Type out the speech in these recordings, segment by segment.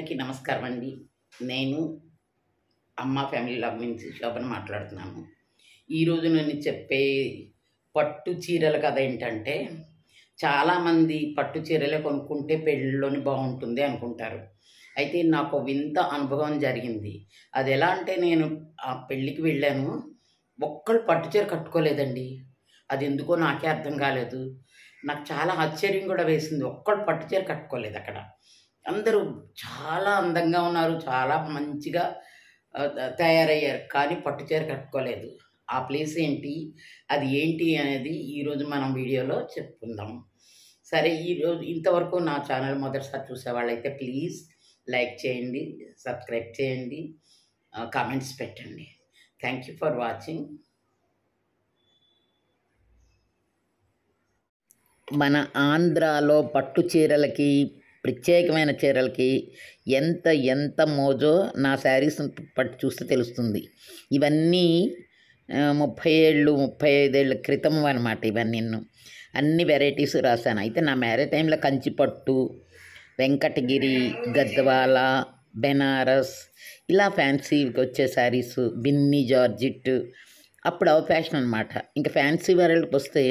అందరికీ నమస్కారం అండి. నేను అమ్మ ఫ్యామిలీ లాగ్ నుంచి శోభను మాట్లాడుతున్నాను. ఈరోజు నేను చెప్పే పట్టు చీరల కథ ఏంటంటే, చాలామంది పట్టు చీరలే కొనుక్కుంటే పెళ్ళిలోని బాగుంటుంది అనుకుంటారు. అయితే నాకు వింత అనుభవం జరిగింది. అది ఎలా అంటే, నేను ఆ పెళ్ళికి వెళ్ళాను. ఒక్కళ్ళు పట్టు చీర కట్టుకోలేదండి. అది ఎందుకో నాకే అర్థం కాలేదు. నాకు చాలా ఆశ్చర్యం కూడా వేసింది. ఒక్కళ్ళు పట్టు చీర కట్టుకోలేదు అక్కడ. అందరూ చాలా అందంగా ఉన్నారు. చాలా మంచిగా తయారయ్యారు. కానీ పట్టు చీర కట్టుకోలేదు. ఆ ప్లేస్ ఏంటి? అది ఏంటి అనేది ఈరోజు మనం వీడియోలో చెప్పుకుందాం. సరే, ఈరోజు ఇంతవరకు నా ఛానల్ మొదటిసారి చూసేవాళ్ళైతే ప్లీజ్ లైక్ చేయండి, సబ్స్క్రైబ్ చేయండి, కామెంట్స్ పెట్టండి. Thank you for watching. మన ఆంధ్రాలో పట్టు చీరలకి, ప్రత్యేకమైన చీరలకి ఎంత మోజో నా శారీస్ పట్టు చూస్తే తెలుస్తుంది. ఇవన్నీ 30 ఏళ్ళు 35 ఏళ్ళ క్రితం అనమాట. ఇవన్నీ అన్ని వెరైటీస్ రాశాను. అయితే నా మ్యారేజ్ టైంలో కంచిపట్టు, వెంకటగిరి, గద్వాల, బెనారస్ ఇలా ఫ్యాన్సీకి వచ్చే శారీస్, బిన్ని జార్జిట్ అప్పుడు అవ ఫ్యాషన్ అనమాట. ఇంకా ఫ్యాన్సీ వెరైటీకి వస్తే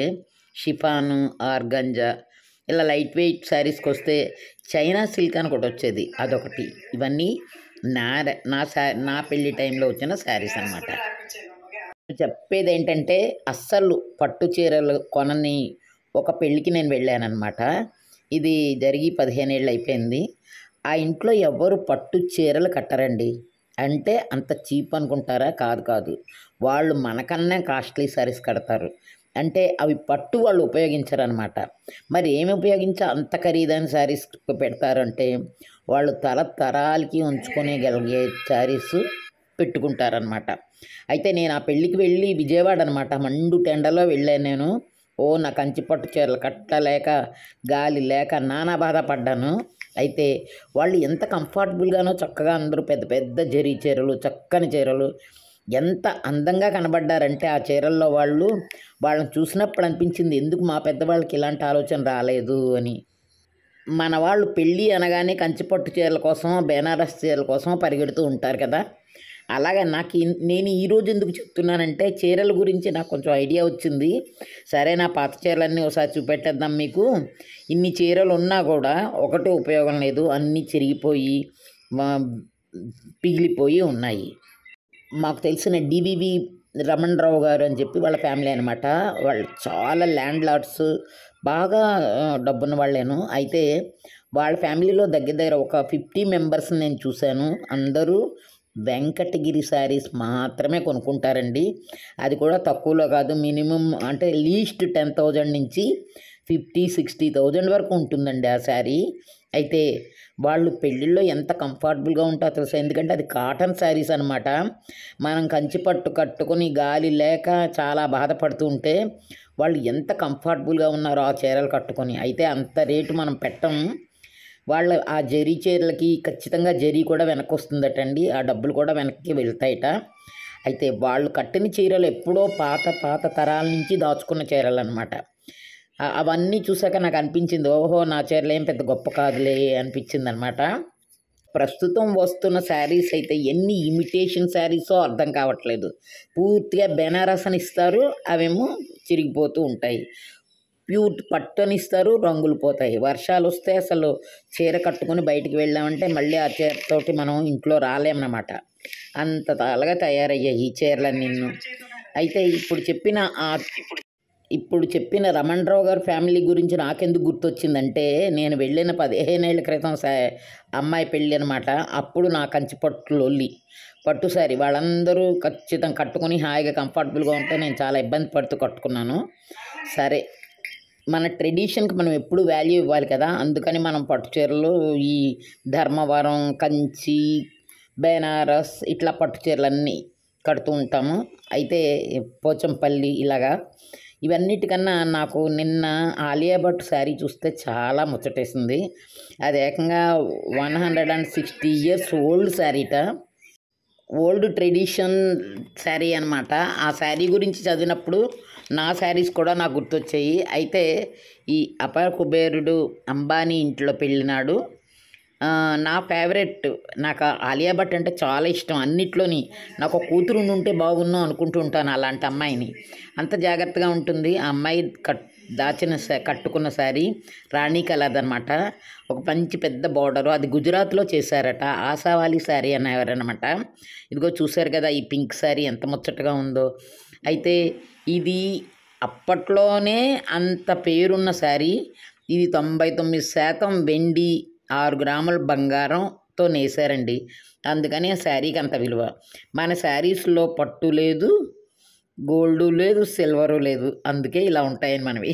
షిఫాను, ఆర్గంజా ఇలా లైట్ వెయిట్ శారీస్కి వస్తే చైనా సిల్క్ అని ఒకటి వచ్చేది, అదొకటి. ఇవన్నీ నా పెళ్లి టైంలో వచ్చిన శారీస్ అనమాట. చెప్పేది ఏంటంటే, అస్సలు పట్టు చీరలు కొనని ఒక పెళ్ళికి నేను వెళ్ళానమాట. ఇది జరిగి 15 ఏళ్ళు అయిపోయింది. ఆ ఇంట్లో ఎవ్వరు పట్టు చీరలు కట్టరండి. అంటే అంత చీప్ అనుకుంటారా? కాదు. వాళ్ళు మనకన్నా కాస్ట్లీ శారీస్ కడతారు. అంటే అవి పట్టు వాళ్ళు ఉపయోగించరనమాట. మరి ఏమి ఉపయోగించి అంత ఖరీదైన శారీస్ పెడతారంటే, వాళ్ళు తరాలకి ఉంచుకోగలిగే శారీస్ పెట్టుకుంటారనమాట. అయితే నేను ఆ పెళ్ళికి వెళ్ళి విజయవాడ అనమాట, మండు టెండలో వెళ్ళాను నేను. నా కంచిపట్టు చీరలు కట్టలేక, గాలి లేక నానా బాధపడ్డాను. అయితే వాళ్ళు ఎంత కంఫర్టబుల్గానో చక్కగా అందరూ పెద్ద పెద్ద జరీ చీరలు, చక్కని చీరలు, ఎంత అందంగా కనబడ్డారంటే ఆ చీరల్లో వాళ్ళని చూసినప్పుడు అనిపించింది, ఎందుకు మా పెద్దవాళ్ళకి ఇలాంటి ఆలోచన రాలేదు అని. మన వాళ్ళు పెళ్ళి అనగానే కంచిపట్టు చీరల కోసం, బెనారస్ చీరల కోసం పరిగెడుతూ ఉంటారు కదా. అలాగే నేను ఈరోజు ఎందుకు చెప్తున్నానంటే, చీరల గురించి నాకు కొంచెం ఐడియా వచ్చింది. సరే, నా పాత చీరలన్నీ ఒకసారి చూపెట్టేద్దాం మీకు. ఇన్ని చీరలు ఉన్నా కూడా ఒకటి ఉపయోగం లేదు, అన్నీ చిరిగిపోయి పిగిలిపోయి ఉన్నాయి. మాకు తెలిసిన డివివి రమణ్ రావు గారు అని చెప్పి వాళ్ళ ఫ్యామిలీ అనమాట. వాళ్ళు చాలా ల్యాండ్ లార్డ్స్, బాగా డబ్బున్న వాళ్ళేను. అయితే వాళ్ళ ఫ్యామిలీలో దగ్గర ఒక 50 మెంబర్స్ని నేను చూశాను. అందరూ వెంకటగిరి శారీస్ మాత్రమే కొనుక్కుంటారండి. అది కూడా తక్కువలో కాదు, మినిమం అంటే లీస్ట్ 10,000 నుంచి 50,000-60,000 వరకు ఉంటుందండి ఆ శారీ. అయితే వాళ్ళు పెళ్ళిళ్ళలో ఎంత కంఫర్టబుల్గా ఉంటారో తెలుసు, ఎందుకంటే అది కాటన్ శారీస్ అనమాట. మనం కంచిపట్టు కట్టుకొని గాలి లేక చాలా బాధపడుతూ ఉంటే వాళ్ళు ఎంత కంఫర్టబుల్గా ఉన్నారో ఆ చీరలు కట్టుకొని. అయితే అంత రేటు మనం పెట్టం. వాళ్ళ ఆ జరీ చీరలకి ఖచ్చితంగా జరీ కూడా వెనక్కి వస్తుందటండి, ఆ డబ్బులు కూడా వెనక్కి వెళ్తాయట. అయితే వాళ్ళు కట్టిన చీరలు ఎప్పుడో పాత తరాల నుంచి దాచుకున్న చీరలు అనమాట. అవన్నీ చూసాక నాకు అనిపించింది, నా చీరలు ఏం పెద్ద గొప్ప కాదులే అనిపించింది అనమాట. ప్రస్తుతం వస్తున్న శారీస్ అయితే ఎన్ని ఇమిటేషన్ శారీసో అర్థం కావట్లేదు. పూర్తిగా బెనారస్ అని ఇస్తారు, అవేమో చిరిగిపోతూ ఉంటాయి. ప్యూర్ పట్టు అని ఇస్తారు, రంగులు పోతాయి. వర్షాలు వస్తే అసలు చీర కట్టుకొని బయటికి వెళ్ళామంటే మళ్ళీ ఆ చీరతోటి మనం ఇంట్లో రాలేమన్నమాట. అంత తాలుగా తయారయ్యాయి ఈ చీరలన్నీ. అయితే ఇప్పుడు చెప్పిన రమణ్ రావు గారి ఫ్యామిలీ గురించి నాకెందుకు గుర్తొచ్చిందంటే, నేను వెళ్ళిన 15 ఏళ్ళ క్రితం అమ్మాయి పెళ్ళి అనమాట. అప్పుడు నా పట్టు శారీ వాళ్ళందరూ ఖచ్చితంగా కట్టుకొని హాయిగా కంఫర్టబుల్గా ఉంటే నేను చాలా ఇబ్బంది పడుతూ కట్టుకున్నాను. సరే, మన ట్రెడిషన్కి మనం ఎప్పుడు వాల్యూ ఇవ్వాలి కదా. అందుకని మనం పట్టు చీరలు ఈ ధర్మవరం, కంచి, బెనారస్ ఇట్లా పట్టు చీరలన్నీ కడుతూ ఉంటాము. అయితే పోచంపల్లి ఇలాగా. ఇవన్నిటికన్నా నాకు నిన్న ఆలియా భట్ శారీ చూస్తే చాలా ముచ్చటేసింది. అది ఏకంగా 160 years ఓల్డ్ శారీట, ఓల్డ్ ట్రెడిషన్ శారీ అనమాట. ఆ శారీ గురించి చదివినప్పుడు నా శారీస్ కూడా నాకు గుర్తొచ్చాయి. అయితే ఈ అపర కుబేరుడు అంబానీ ఇంట్లో పెళ్ళినాడు నా ఫేవరెట్. నాకు ఆలియా భట్ అంటే చాలా ఇష్టం అన్నిట్లోని. నాకు ఒక కూతురు ఉంటే బాగున్ను అనుకుంటూ ఉంటాను అలాంటి అమ్మాయిని. అంత జాగ్రత్తగా ఉంటుంది ఆ అమ్మాయి. కట్టుకున్న శారీ రాణి కలర్దనమాట. ఒక మంచి పెద్ద బార్డరు, అది గుజరాత్లో చేశారట. ఆసావాలి శారీ అనేవారనమాట. ఇదిగో చూశారు కదా ఈ పింక్ శారీ ఎంత ముచ్చటగా ఉందో. అయితే ఇది అప్పట్లోనే అంత పేరున్న శారీ. ఇది 99% వెండి, 6 గ్రాముల బంగారంతో నేసారండి. అందుకని ఆ శారీకి అంత విలువ. మన శారీస్లో పట్టు లేదు, గోల్డు లేదు, సిల్వరు లేదు. అందుకే ఇలా ఉంటాయని మనవి.